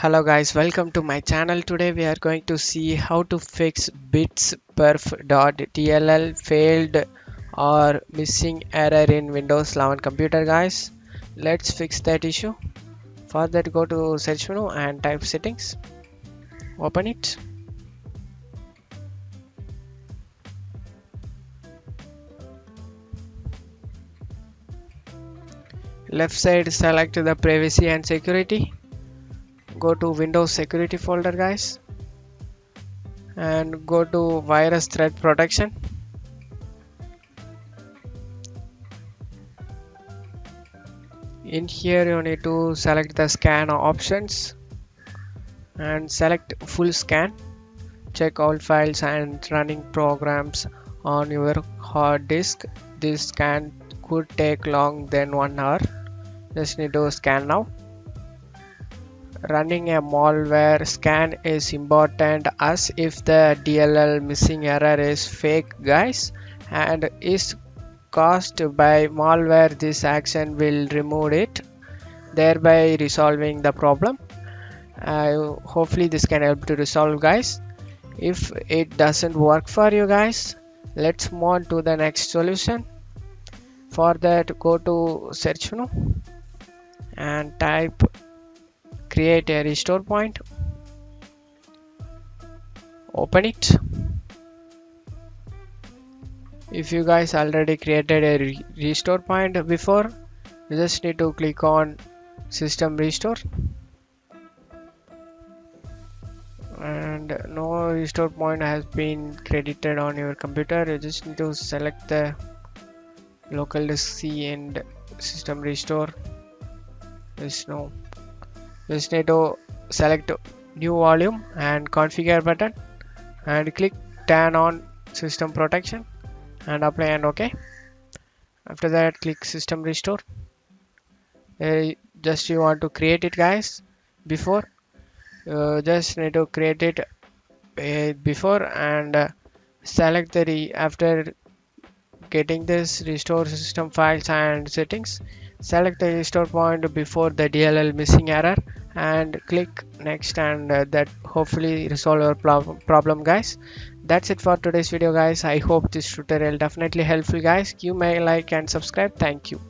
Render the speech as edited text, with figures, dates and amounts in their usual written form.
Hello guys, welcome to my channel. Today we are going to see how to fix Bitsperf.dll failed or missing error in Windows 11 computer guys. Let's fix that issue. For that, go to search menu and type settings. Open it. Left side, select the privacy and security. Go to Windows security folder guys and go to virus threat protection. In here you need to select the scan options and select full scan. Check all files and running programs on your hard disk. This scan could take long than 1 hour. Just need to scan now. Running a malware scan is important as if the DLL missing error is fake guys and is caused by malware. This action will remove it, thereby resolving the problem. Hopefully this can help to resolve guys. If it doesn't work for you guys, let's move on to the next solution. For that, go to search menu and type create a restore point. Open it. If you guys already created a restore point before, you just need to click on system restore, and no restore point has been credited on your computer. You just need to select the local disk C and system restore. Just need to select new volume and configure button and click turn on system protection and apply and OK. After that, click system restore. Just you want to create it guys. Before just need to create it before and select the after getting this restore system files and settings, select the restore point before the DLL missing error and click next, and that hopefully resolve your problem guys. That's it for today's video guys. I hope this tutorial definitely helpful guys. Give me a like and subscribe. Thank you.